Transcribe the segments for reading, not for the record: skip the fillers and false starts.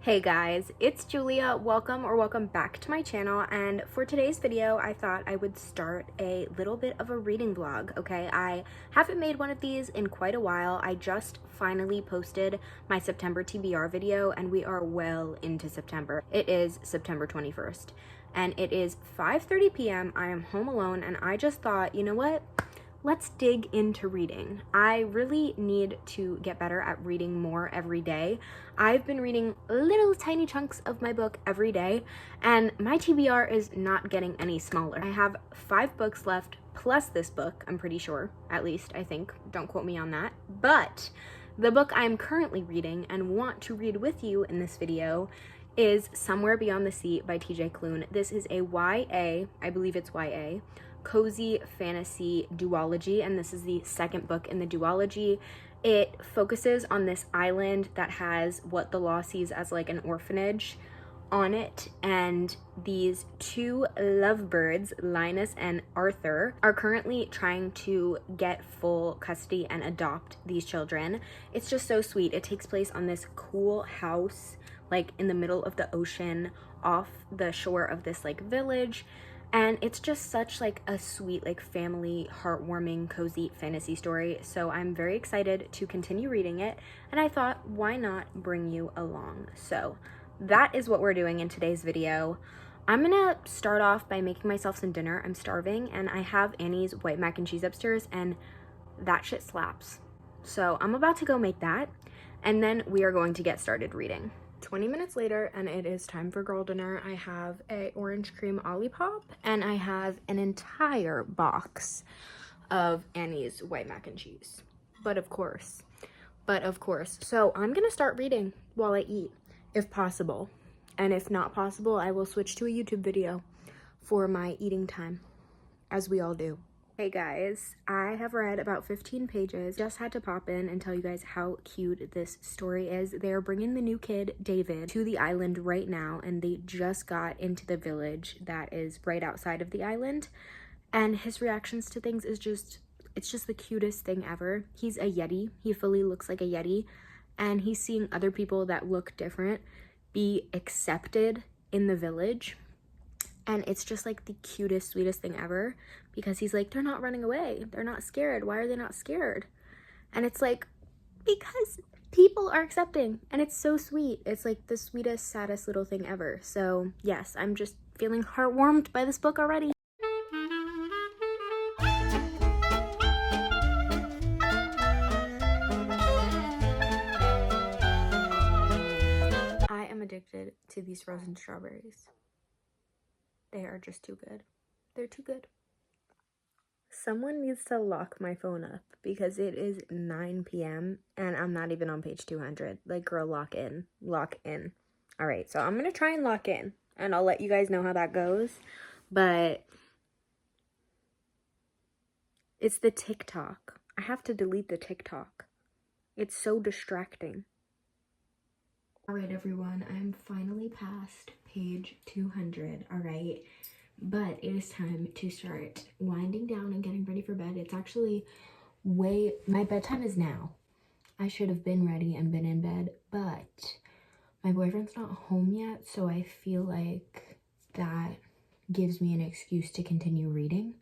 Hey guys, it's Julia. Welcome back to my channel, and for today's video I thought I would start a little bit of a reading vlog. Okay, I haven't made one of these in quite a while. I just finally posted my September TBR video and we are well into September. It is September 21st and it is 5:30 p.m. I am home alone and I just thought, you know what? Let's dig into reading. I really need to get better at reading more every day. I've been reading little tiny chunks of my book every day, and my TBR is not getting any smaller. I have 5 books left, plus this book, I'm pretty sure, at least, I think. Don't quote me on that. But the book I'm currently reading and want to read with you in this video is Somewhere Beyond the Sea by TJ Klune. This is a YA, I believe it's YA, cozy fantasy duology, and this is the second book in the duology. It focuses on this island that has what the law sees as like an orphanage on it, and these 2 lovebirds, Linus and Arthur, are currently trying to get full custody and adopt these children. It's just so sweet. It takes place on this cool house like in the middle of the ocean off the shore of this like village. And it's just such like a sweet, like family, heartwarming, cozy fantasy story. So I'm very excited to continue reading it. And I thought, why not bring you along? So that is what we're doing in today's video. I'm gonna start off by making myself some dinner. I'm starving and I have Annie's white mac and cheese upstairs and that shit slaps. So I'm about to go make that and then we are going to get started reading. 20 minutes later and it is time for girl dinner. I have a orange cream Olipop and I have an entire box of Annie's white mac and cheese. But of course. So I'm gonna start reading while I eat, if possible. And if not possible, I will switch to a YouTube video for my eating time, as we all do. Hey guys, I have read about 15 pages. Just had to pop in and tell you guys how cute this story is. They're bringing the new kid, David, to the island right now, and they just got into the village that is right outside of the island. And his reactions to things is just, it's just the cutest thing ever. He's a Yeti. He fully looks like a Yeti. And he's seeing other people that look different be accepted in the village. And it's just like the cutest, sweetest thing ever, because he's like, they're not running away. They're not scared. Why are they not scared? And it's like, because people are accepting, and it's so sweet. It's like the sweetest, saddest little thing ever. So yes, I'm just feeling heartwarmed by this book already. I am addicted to these frozen strawberries. They are just too good. They're too good. Someone needs to lock my phone up because it is 9 p.m. and I'm not even on page 200. Like, girl, lock in. Lock in. All right, so I'm going to try and lock in and I'll let you guys know how that goes. But it's the TikTok. I have to delete the TikTok. It's so distracting. All right, everyone, I'm finally past page 200, all right? But it is time to start winding down and getting ready for bed. It's actually my bedtime is now. I should have been ready and been in bed, but my boyfriend's not home yet, so I feel like that gives me an excuse to continue reading.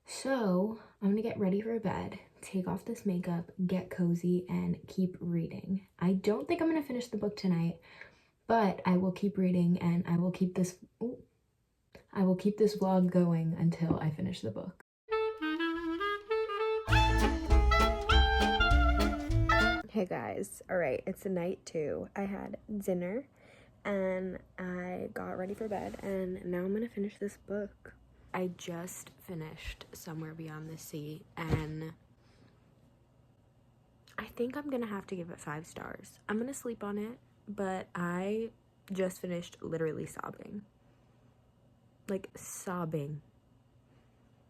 So I'm gonna get ready for bed, take off this makeup, get cozy, and keep reading. I don't think I'm gonna finish the book tonight, but I will keep reading and I will keep this vlog going until I finish the book. Hey guys, all right, it's night 2. I had dinner and I got ready for bed and now I'm gonna finish this book. I just finished Somewhere Beyond the Sea and I think I'm gonna have to give it 5 stars. I'm gonna sleep on it, but I just finished literally sobbing. Like sobbing.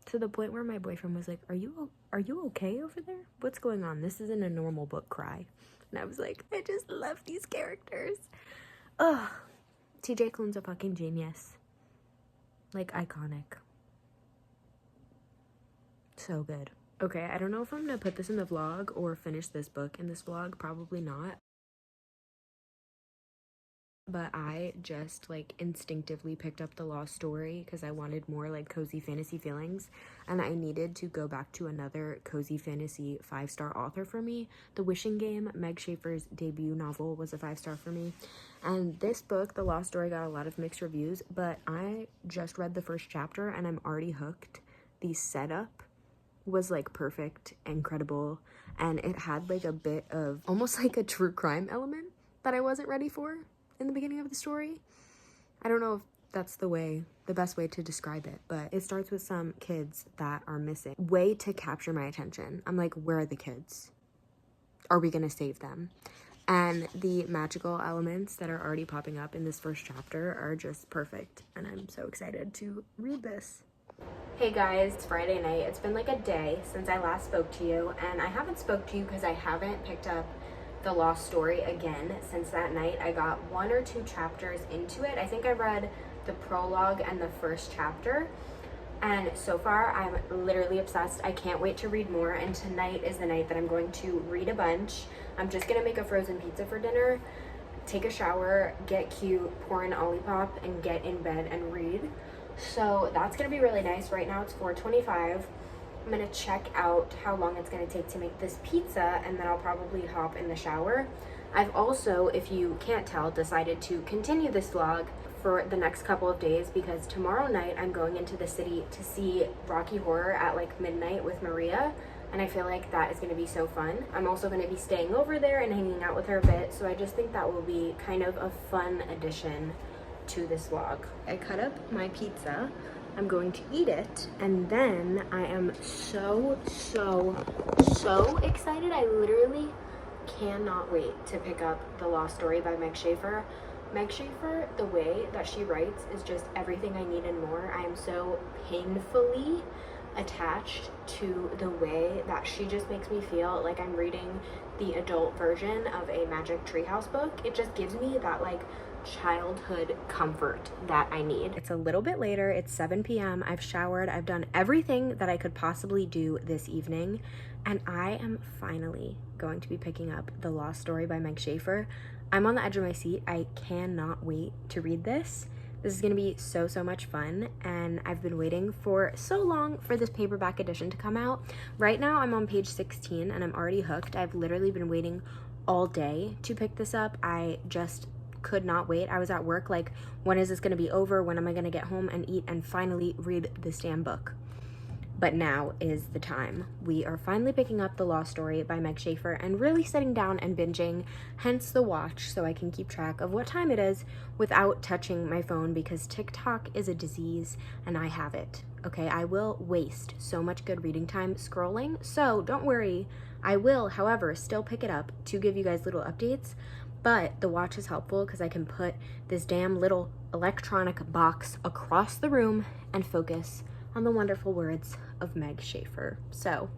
To the point where my boyfriend was like, are you okay over there? What's going on? This isn't a normal book cry. And I was like, I just love these characters. Ugh. TJ Klune's a fucking genius. Like, iconic. So good. Okay, I don't know if I'm gonna put this in the vlog or finish this book in this vlog. Probably not. but I just like instinctively picked up The Lost Story because I wanted more like cozy fantasy feelings, and I needed to go back to another cozy fantasy 5-star author for me. The Wishing Game, Meg Schaefer's debut novel, was a 5-star for me. And this book, The Lost Story, got a lot of mixed reviews, but I just read the first chapter and I'm already hooked. The setup was like perfect, incredible, and it had like a bit of almost like a true crime element that I wasn't ready for in the beginning of the story. I don't know if that's the best way to describe it, but it starts with some kids that are missing. Way to capture my attention. I'm like, where are the kids? Are we gonna save them? And the magical elements that are already popping up in this first chapter are just perfect, and I'm so excited to read this. Hey guys, it's Friday night. It's been like a day since I last spoke to you, and I haven't spoke to you because I haven't picked up The Lost Story again since that night. I got 1 or 2 chapters into it. I think I read the prologue and the first chapter, and so far I'm literally obsessed. I can't wait to read more, and tonight is the night that I'm going to read a bunch. I'm just gonna make a frozen pizza for dinner, take a shower, get cute, pour an Olipop, and get in bed and read. So that's gonna be really nice. Right now it's 4:25. I'm gonna check out how long it's gonna take to make this pizza, and then I'll probably hop in the shower. I've also, if you can't tell, decided to continue this vlog for the next couple of days because tomorrow night I'm going into the city to see Rocky Horror at like midnight with Maria, and I feel like that is going to be so fun. I'm also going to be staying over there and hanging out with her a bit, so I just think that will be kind of a fun addition to this vlog. I cut up my pizza. I'm going to eat it, and then I am so excited. I literally cannot wait to pick up The Lost Story by Meg Schaefer. Meg Schaefer, the way that she writes is just everything I need and more. I am so painfully attached to the way that she just makes me feel like I'm reading the adult version of a Magic Treehouse book. It just gives me that like childhood comfort that I need. It's a little bit later. It's 7 p.m. I've showered. I've done everything that I could possibly do this evening, and I am finally going to be picking up The Lost Story by Meg Schaefer. I'm on the edge of my seat. I cannot wait to read this. This is going to be so much fun, and I've been waiting for so long for this paperback edition to come out. Right now I'm on page 16 and I'm already hooked. I've literally been waiting all day to pick this up. I just could not wait. I was at work like, when is this going to be over? When am I going to get home and eat and finally read this damn book? But now is the time. We are finally picking up The Lost Story by Meg Schaefer and really sitting down and binging, hence the watch, so I can keep track of what time it is without touching my phone, because TikTok is a disease and I have it. Okay, I will waste so much good reading time scrolling, so don't worry. I will, however, still pick it up to give you guys little updates, but the watch is helpful because I can put this damn little electronic box across the room and focus on the wonderful words of Meg Schaefer. So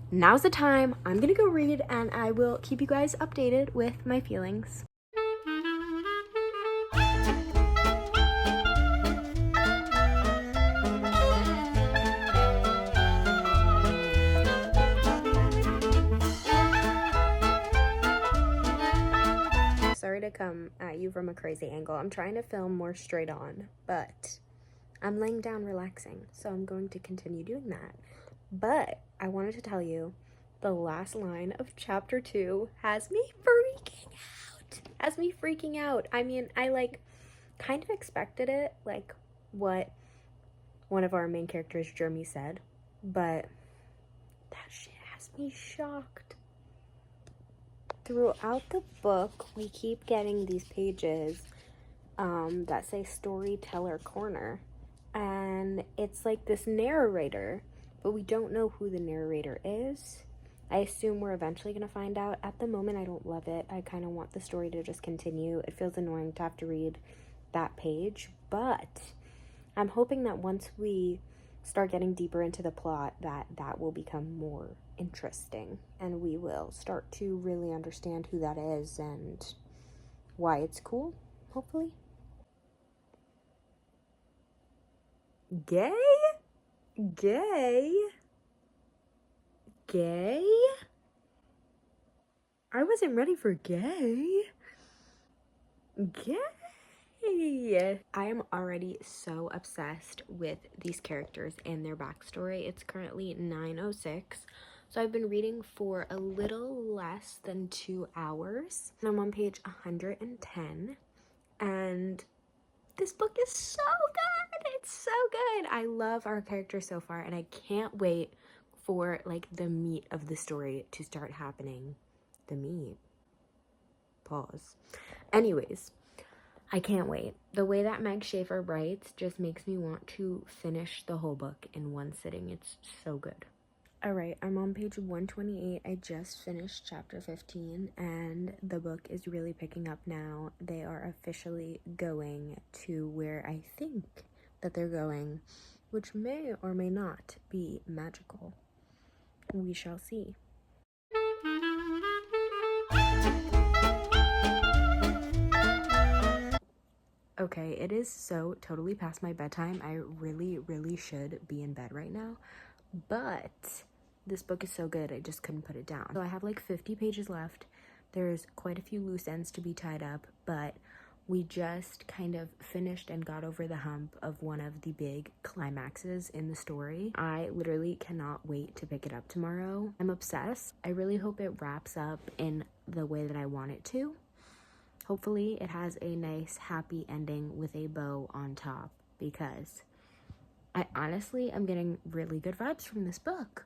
now's the time. I'm gonna go read, and I will keep you guys updated with my feelings. Sorry to come at you from a crazy angle. I'm trying to film more straight on, but I'm laying down relaxing, so I'm going to continue doing that. But I wanted to tell you, the last line of chapter 2 has me freaking out. I mean, I like kind of expected it, like what one of our main characters, Jeremy, said, but that shit has me shocked. Throughout the book, we keep getting these pages that say Storyteller Corner. And it's like this narrator, but we don't know who the narrator is. I assume we're eventually going to find out. At the moment, I don't love it. I kind of want the story to just continue. It feels annoying to have to read that page, but I'm hoping that once we start getting deeper into the plot, that will become more interesting, and we will start to really understand who that is and why it's cool, hopefully. Gay? I wasn't ready for gay. Yay! I am already so obsessed with these characters and their backstory. It's currently 9:06, so I've been reading for a little less than 2 hours. I'm on page 110, and this book is so good. It's so good. I love our characters so far, and I can't wait for like the meat of the story to start happening. The meat. Pause. Anyways, I can't wait. The way that Meg Schaefer writes just makes me want to finish the whole book in one sitting. It's so good. All right, I'm on page 128. I just finished chapter 15, and the book is really picking up now. They are officially going to where I think that they're going, which may or may not be magical. We shall see. Okay, it is so totally past my bedtime. I really should be in bed right now, but this book is so good I just couldn't put it down. So I have like 50 pages left. There's quite a few loose ends to be tied up, but we just kind of finished and got over the hump of one of the big climaxes in the story. I literally cannot wait to pick it up tomorrow. I'm obsessed. I really hope it wraps up in the way that I want it to. Hopefully it has a nice happy ending with a bow on top, because I honestly am getting really good vibes from this book.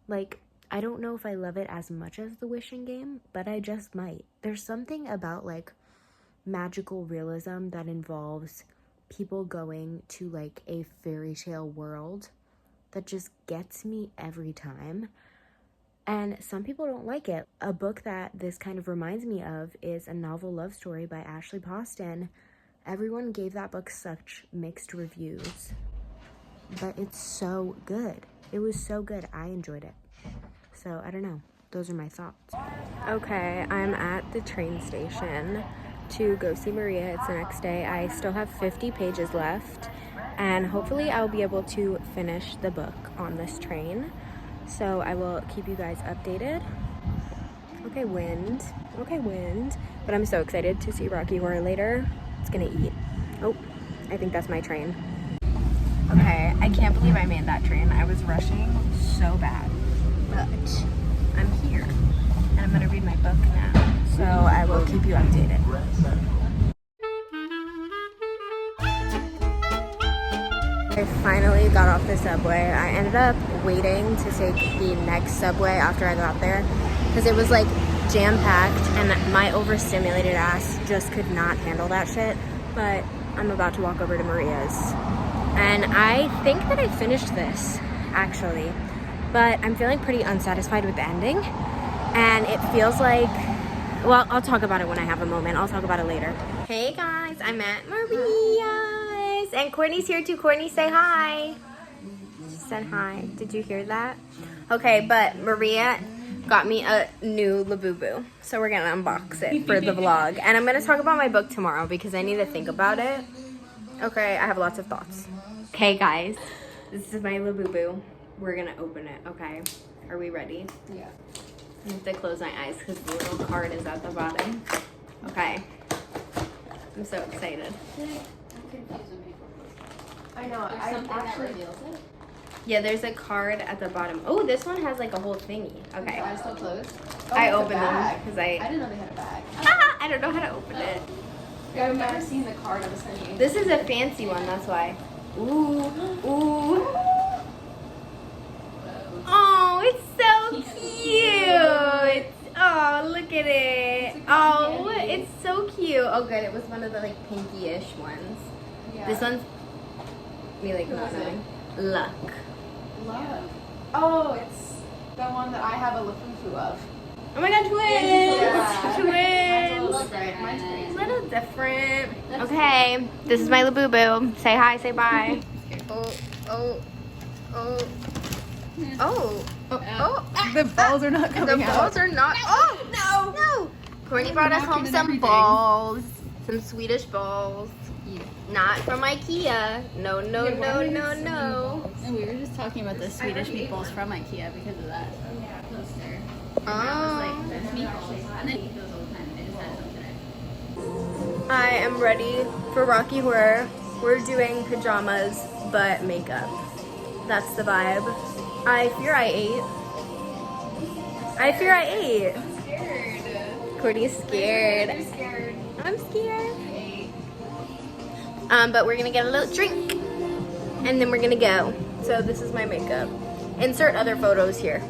Like, I don't know if I love it as much as The Wishing Game, but I just might. There's something about like magical realism that involves people going to like a fairy tale world that just gets me every time. And some people don't like it. A book that this kind of reminds me of is A Novel Love Story by Ashley Poston. Everyone gave that book such mixed reviews, but it's so good. It was so good. I enjoyed it. So I don't know. Those are my thoughts. Okay, I'm at the train station to go see Maria. It's the next day. I still have 50 pages left, and hopefully I'll be able to finish the book on this train. So I will keep you guys updated. Okay, wind. Okay, wind. But I'm so excited to see Rocky Horror later. It's gonna eat. Oh, I think that's my train. Okay, I can't believe I made that train. I was rushing so bad. But I'm here, and I'm gonna read my book now. So I will keep you updated. I finally got off the subway. I ended up waiting to take the next subway after I got there because it was like jam-packed and my overstimulated ass just could not handle that shit. But I'm about to walk over to Maria's. And I think that I finished this, actually. But I'm feeling pretty unsatisfied with the ending. And it feels like, well, I'll talk about it when I have a moment. I'll talk about it later. Hey guys, I'm at Maria's. And Courtney's here too. Courtney, say hi. She said hi. Did you hear that? Okay, but Maria got me a new Labubu. So we're gonna unbox it for the vlog. And I'm gonna talk about my book tomorrow because I need to think about it. Okay, I have lots of thoughts. Okay guys, this is my Labubu. We're gonna open it, okay? Are we ready? Yeah. I have to close my eyes because the little card is at the bottom. Okay. I'm so excited. I know. I actually reveals it. Yeah, there's a card at the bottom. Oh, this one has like a whole thingy. Okay. Are still closed? Oh, I opened them because I didn't know they had a bag. I don't know how to open it. Yeah, I've never seen the card I was sending you. This is a fancy one, that's why. Ooh, ooh. Oh, it's so cute. Oh, look at it. Oh, it's so cute. Oh, good. It was one of the like pinky-ish ones. Yeah. This one's me like not knowing. Luck. Luck. Oh, it's the one that I have a Lafufu of. Oh my god, twins! Yeah. Twins! Mine's A little different. Okay, this is my Labubu. Say hi, say bye. Oh, oh, oh. Oh, oh. The balls are not coming out. The balls are not. Oh, no, no. Courtney brought us home some balls. Some Swedish balls. Yeah. Not from IKEA. No, no, no, no, no. And we were just talking about the Swedish meatballs from IKEA because of that poster. And that was like the meatballs. And then I eat those all the time. I just had some today. I am ready for Rocky Horror. We're doing pajamas, but makeup. That's the vibe. I fear I ate. I fear I ate. I'm scared. Courtney's scared. I'm scared. I'm scared. But we're gonna get a little drink and then we're gonna go. So this is my makeup. Insert other photos here.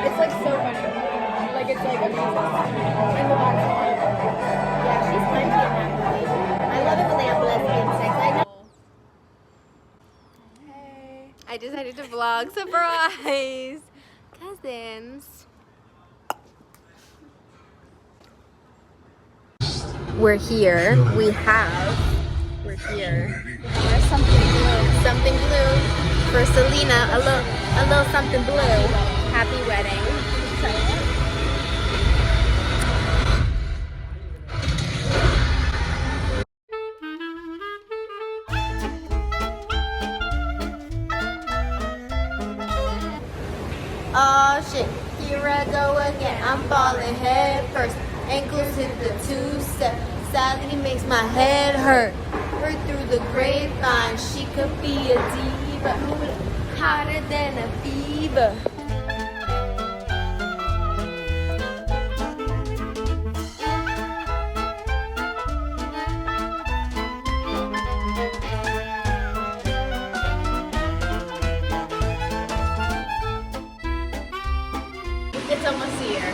It's like so funny. Like it's like amazing. And the box. Yeah, she's punchy in that movie. I love it when they have lesbian sex. I know. Hey. I decided to vlog. Surprise! Cousins. We're here. We're here. There's something blue. Something blue for Selena. A little something blue. Happy wedding. Oh shit, here I go again. I'm falling head first. Ankles hit the two-step. Sadly makes my head hurt. Heard through the grapevine, she could be a diva. Hotter than a fever. It's almost here.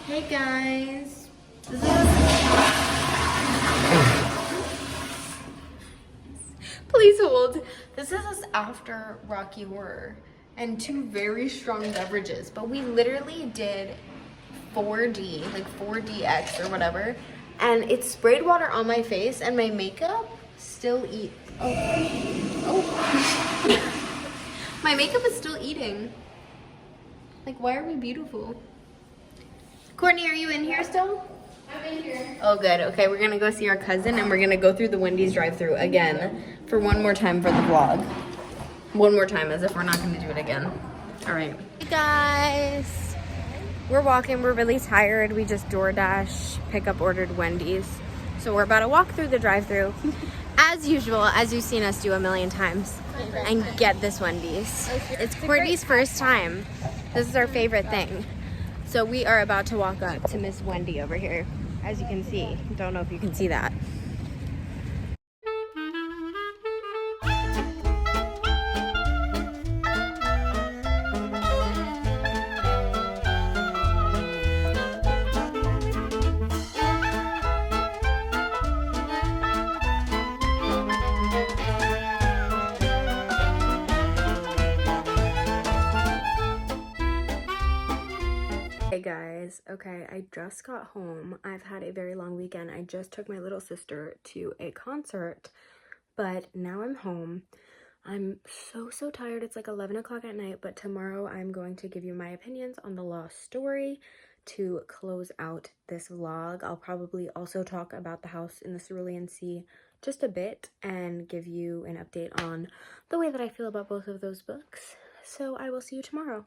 Hey guys. Please hold. This is us after Rocky Horror and two very strong beverages, but we literally did 4D, like 4DX or whatever, and it sprayed water on my face and my makeup still eat. Oh. My makeup is still eating. Like, why are we beautiful? Courtney, are you in here still? I'm in here. Oh, good. Okay, we're gonna go see our cousin and we're gonna go through the Wendy's drive-thru again for one more time for the vlog. One more time, as if we're not gonna do it again. All right. Hey guys, we're walking. We're really tired. We just DoorDash pickup ordered Wendy's, so we're about to walk through the drive-thru, as usual, as you've seen us do a million times, and get this Wendy's. It's Courtney's first time. This is our favorite thing. So we are about to walk up to Miss Wendy over here, as you can see. Don't know if you can see that. Hey guys, okay, I just got home. I've had a very long weekend. I just took my little sister to a concert, but now I'm home. I'm so tired. It's like 11 o'clock at night, but tomorrow I'm going to give you my opinions on the Lost Story to close out this vlog. I'll probably also talk about the house in the Cerulean Sea just a bit and give you an update on the way that I feel about both of those books. So I will see you tomorrow.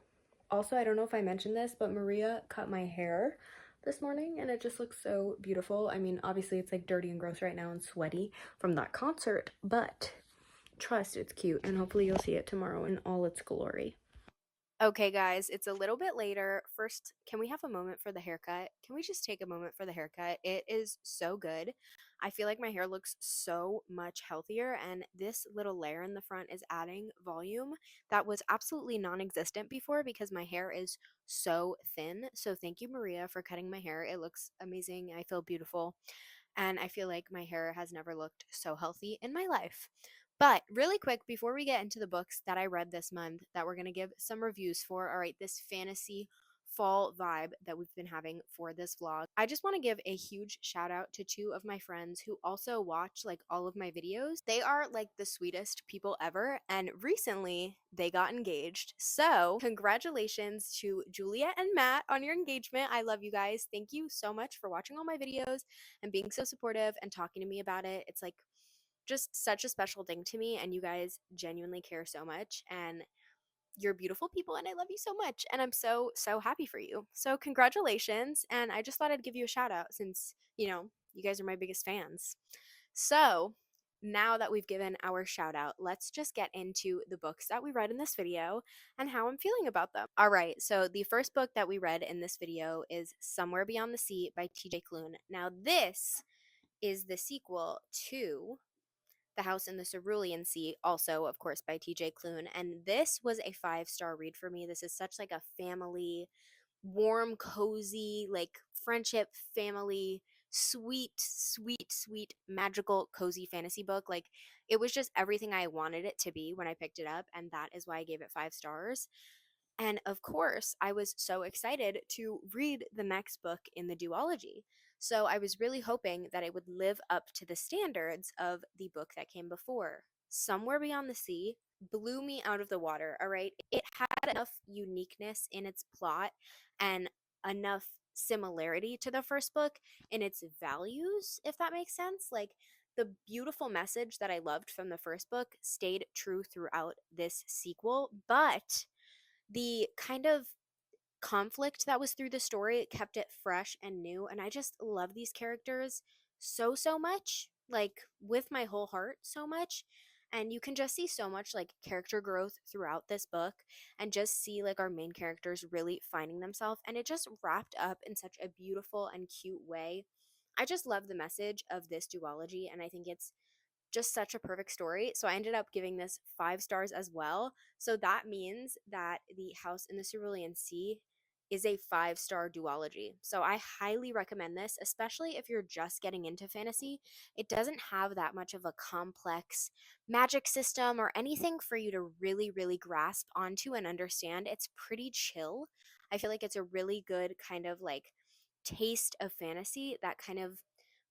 Also, I don't know if I mentioned this, but Maria cut my hair this morning and it just looks so beautiful. I mean, obviously it's like dirty and gross right now and sweaty from that concert, but trust, it's cute, and hopefully you'll see it tomorrow in all its glory. Okay, guys, it's a little bit later. First, can we have a moment for the haircut? Can we just take a moment for the haircut? It is so good. I feel like my hair looks so much healthier, and this little layer in the front is adding volume that was absolutely non-existent before because my hair is so thin. So thank you, Maria, for cutting my hair. It looks amazing. I feel beautiful, and I feel like my hair has never looked so healthy in my life. But really quick, before we get into the books that I read this month that we're going to give some reviews for, all right, this fantasy fall vibe that we've been having for this vlog. I just want to give a huge shout out to two of my friends who also watch like all of my videos. They are like the sweetest people ever, and recently they got engaged. So congratulations to Julia and Matt on your engagement. I love you guys. Thank you so much for watching all my videos and being so supportive and talking to me about it. It's like just such a special thing to me, and you guys genuinely care so much, and you're beautiful people, and I love you so much, and I'm so happy for you. So congratulations, and I just thought I'd give you a shout out since, you know, you guys are my biggest fans. So now that we've given our shout out, let's just get into the books that we read in this video and how I'm feeling about them. All right, so the first book that we read in this video is Somewhere Beyond the Sea by TJ Klune. Now this is the sequel to The House in the Cerulean Sea, also, of course, by TJ Klune. And this was a 5-star read for me. This is such like a family, warm, cozy, like friendship, family, sweet, magical, cozy fantasy book. Like it was just everything I wanted it to be when I picked it up. And that is why I gave it 5 stars. And of course, I was so excited to read the next book in the duology. So I was really hoping that it would live up to the standards of the book that came before. Somewhere Beyond the Sea blew me out of the water, all right? It had enough uniqueness in its plot and enough similarity to the first book in its values, if that makes sense. Like the beautiful message that I loved from the first book stayed true throughout this sequel, but the kind of conflict that was through the story, it kept it fresh and new, and I just love these characters so much, like with my whole heart so much. And you can just see so much like character growth throughout this book, and just see like our main characters really finding themselves, and it just wrapped up in such a beautiful and cute way. I just love the message of this duology, and I think it's just such a perfect story. So I ended up giving this 5 stars as well. So that means that The House in the Cerulean Sea is a 5-star duology. So I highly recommend this, especially if you're just getting into fantasy. It doesn't have that much of a complex magic system or anything for you to really grasp onto and understand. It's pretty chill. I feel like it's a really good kind of like taste of fantasy that kind of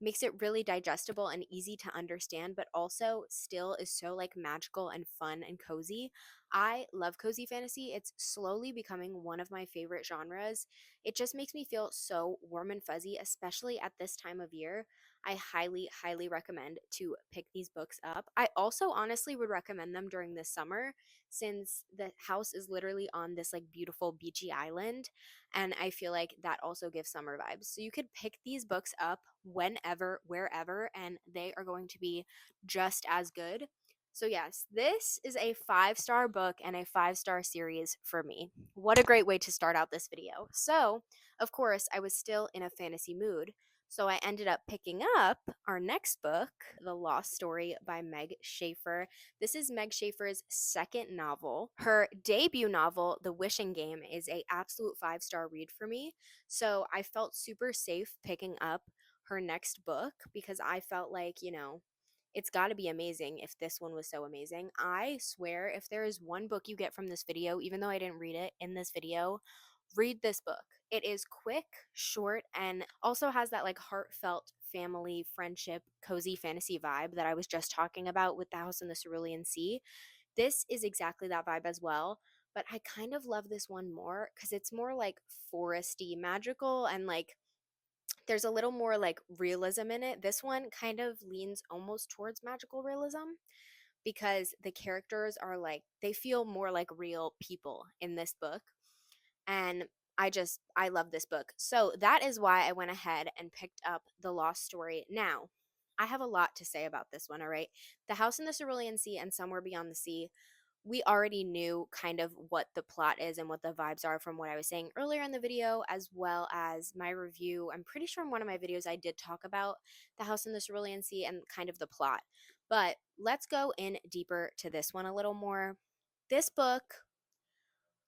makes it really digestible and easy to understand, but also still is so like magical and fun and cozy. I love cozy fantasy. It's slowly becoming one of my favorite genres. It just makes me feel so warm and fuzzy, especially at this time of year. I highly recommend to pick these books up. I also honestly would recommend them during this summer, since the house is literally on this like beautiful beachy island, and I feel like that also gives summer vibes. So you could pick these books up whenever, wherever, and they are going to be just as good. So yes, this is a 5-star book and a 5-star series for me. What a great way to start out this video. So, of course, I was still in a fantasy mood. So I ended up picking up our next book, The Lost Story by Meg Schaefer. This is Meg Schaefer's second novel. Her debut novel, The Wishing Game, is a absolute 5-star read for me. So I felt super safe picking up her next book because I felt like, you know, it's got to be amazing if this one was so amazing. I swear, if there is one book you get from this video, even though I didn't read it in this video, read this book. It is quick, short, and also has that like heartfelt family, friendship, cozy fantasy vibe that I was just talking about with The House in the Cerulean Sea. This is exactly that vibe as well, but I kind of love this one more because it's more like foresty, magical, and like there's a little more like realism in it. This one kind of leans almost towards magical realism because the characters are like, they feel more like real people in this book. And I love this book. So that is why I went ahead and picked up The Lost Story. Now, I have a lot to say about this one, all right? The House in the Cerulean Sea and Somewhere Beyond the Sea, we already knew kind of what the plot is and what the vibes are from what I was saying earlier in the video, as well as my review. I'm pretty sure in one of my videos I did talk about The House in the Cerulean Sea and kind of the plot. But let's go in deeper to this one a little more. This book,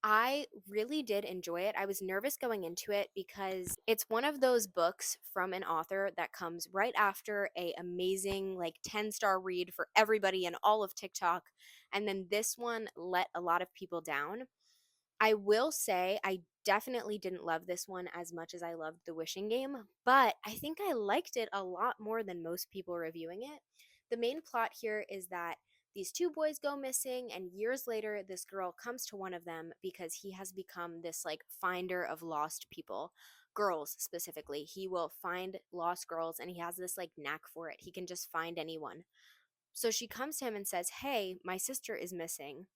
I really did enjoy it. I was nervous going into it because it's one of those books from an author that comes right after a amazing like 10-star read for everybody in all of TikTok, and then this one let a lot of people down. I will say I definitely didn't love this one as much as I loved The Wishing Game, but I think I liked it a lot more than most people reviewing it. The main plot here is that these two boys go missing, and years later, this girl comes to one of them because he has become this like finder of lost people, girls specifically. He will find lost girls, and he has this like knack for it. He can just find anyone. So she comes to him and says, "Hey, my sister is missing.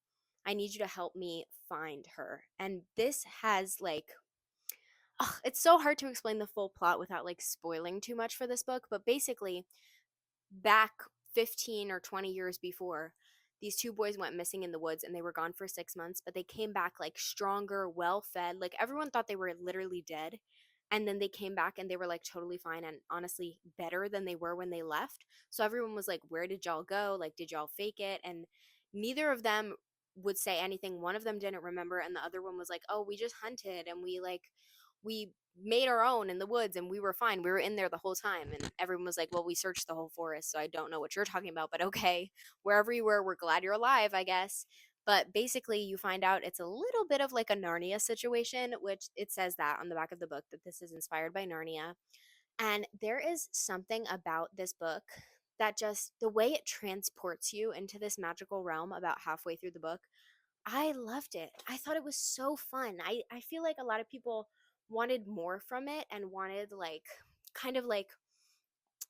I need you to help me find her." And this has like, ugh, it's so hard to explain the full plot without like spoiling too much for this book, but basically, back 15 or 20 years before, these two boys went missing in the woods and they were gone for 6 months, but they came back like stronger, well fed. Like everyone thought they were literally dead. And then they came back and they were like totally fine and honestly better than they were when they left. So everyone was like, "Where did y'all go? Like, did y'all fake it?" And neither of them would say anything. One of them didn't remember, and the other one was like, "Oh, we just hunted and we made our own in the woods and we were fine. We were in there the whole time." And everyone was like, "Well, we searched the whole forest, so I don't know what you're talking about, but okay. Wherever you were, we're glad you're alive, I guess." But basically, you find out it's a little bit of like a Narnia situation, which it says that on the back of the book that this is inspired by Narnia. And there is something about this book that just the way it transports you into this magical realm about halfway through the book, I loved it. I thought it was so fun. I feel like a lot of people wanted more from it and wanted like kind of like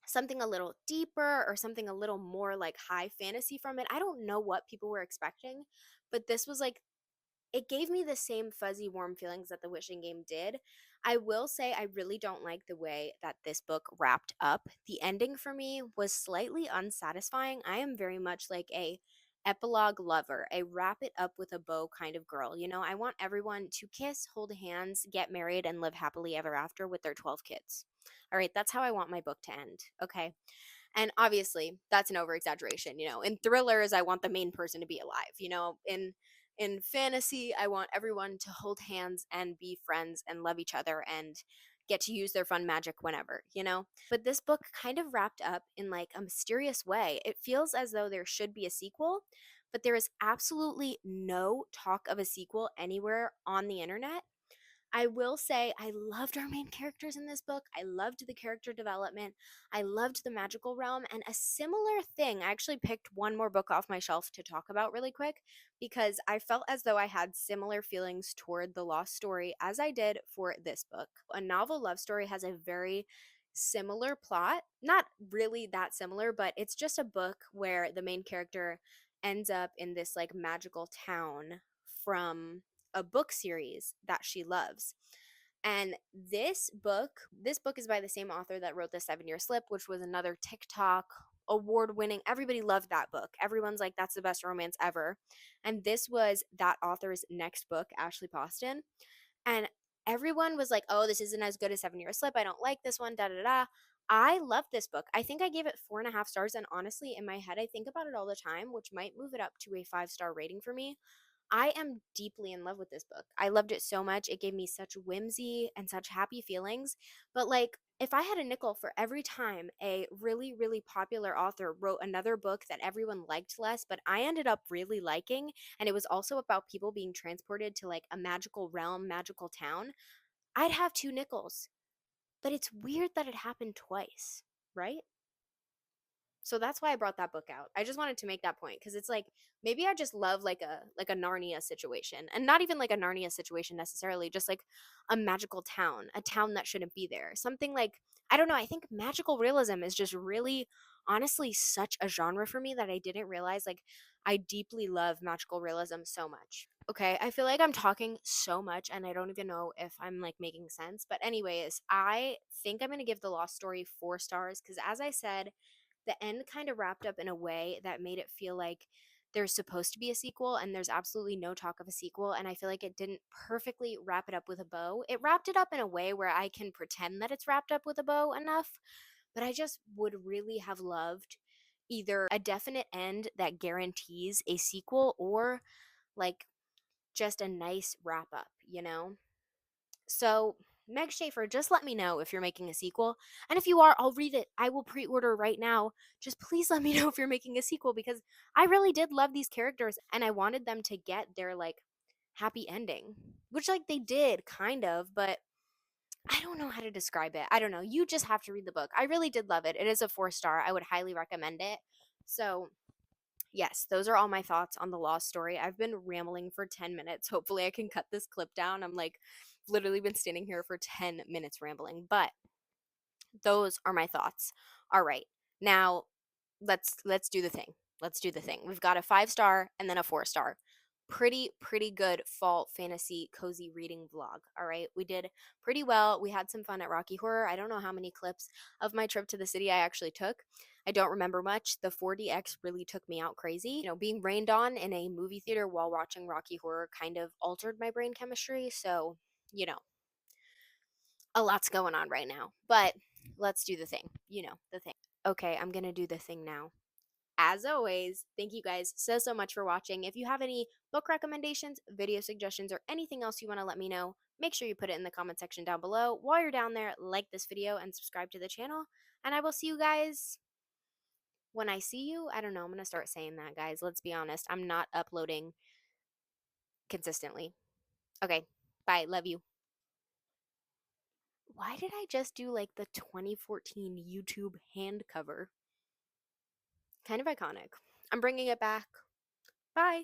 something a little deeper or something a little more like high fantasy from it. I don't know what people were expecting, but this was like it gave me the same fuzzy, warm feelings that The Wishing Game did. I will say I really don't like the way that this book wrapped up. The ending for me was slightly unsatisfying. I am very much like a epilogue lover, a wrap it up with a bow kind of girl. You know, I want everyone to kiss, hold hands, get married, and live happily ever after with their 12 kids. All right, that's how I want my book to end. Okay. And obviously, that's an over exaggeration. You know, in thrillers, I want the main person to be alive. You know, in fantasy, I want everyone to hold hands and be friends and love each other and get to use their fun magic whenever, you know? But this book kind of wrapped up in like a mysterious way. It feels as though there should be a sequel, but there is absolutely no talk of a sequel anywhere on the internet. I will say I loved our main characters in this book. I loved the character development. I loved the magical realm. And a similar thing, I actually picked one more book off my shelf to talk about really quick because I felt as though I had similar feelings toward The Lost Story as I did for this book. A novel love story has a very similar plot. Not really that similar, but it's just a book where the main character ends up in this like magical town from a book series that she loves. And this book is by the same author that wrote The 7-Year Slip, which was another TikTok award winning. Everybody loved that book. Everyone's like, that's the best romance ever. And this was that author's next book, Ashley Poston. And everyone was like, "Oh, this isn't as good as 7-Year Slip. I don't like this one, da da da." I love this book. I think I gave it 4.5 stars. And honestly, in my head, I think about it all the time, which might move it up to a 5-star rating for me. I am deeply in love with this book. I loved it so much. It gave me such whimsy and such happy feelings. But like, if I had a nickel for every time a really, really popular author wrote another book that everyone liked less, but I ended up really liking, and it was also about people being transported to like a magical realm, magical town, I'd have 2 nickels. But it's weird that it happened twice, right? So that's why I brought that book out. I just wanted to make that point because it's like maybe I just love like a Narnia situation, and not even like a Narnia situation necessarily, just like a magical town, a town that shouldn't be there. Something like I don't know, I think magical realism is just really honestly such a genre for me that I didn't realize like I deeply love magical realism so much. Okay, I feel like I'm talking so much and I don't even know if I'm like making sense. But anyways, I think I'm going to give The Lost Story 4 stars cuz as I said, the end kind of wrapped up in a way that made it feel like there's supposed to be a sequel and there's absolutely no talk of a sequel, and I feel like it didn't perfectly wrap it up with a bow. It wrapped it up in a way where I can pretend that it's wrapped up with a bow enough, but I just would really have loved either a definite end that guarantees a sequel or like just a nice wrap up, you know? So, Meg Schaefer, just let me know if you're making a sequel. And if you are, I'll read it. I will pre order right now. Just please let me know if you're making a sequel because I really did love these characters and I wanted them to get their like happy ending, which like they did kind of, but I don't know how to describe it. I don't know. You just have to read the book. I really did love it. It is a 4-star. I would highly recommend it. So, yes, those are all my thoughts on the Lost story. I've been rambling for 10 minutes. Hopefully, I can cut this clip down. I'm like literally been standing here for 10 minutes rambling, but those are my thoughts. All right. Now, let's do the thing. Let's do the thing. We've got a 5-star and then a 4-star. Pretty good fall fantasy cozy reading vlog. All right. We did pretty well. We had some fun at Rocky Horror. I don't know how many clips of my trip to the city I actually took. I don't remember much. The 4DX really took me out crazy. Being rained on in a movie theater while watching Rocky Horror kind of altered my brain chemistry. So, you know, a lot's going on right now. But let's do the thing. The thing. Okay, I'm going to do the thing now. As always, thank you guys so much for watching. If you have any book recommendations, video suggestions, or anything else you want to let me know, make sure you put it in the comment section down below. While you're down there, like this video and subscribe to the channel. And I will see you guys when I see you. I don't know. I'm going to start saying that, guys. Let's be honest. I'm not uploading consistently. Okay, bye. Love you. Why did I just do like the 2014 YouTube hand cover? Kind of iconic. I'm bringing it back. Bye.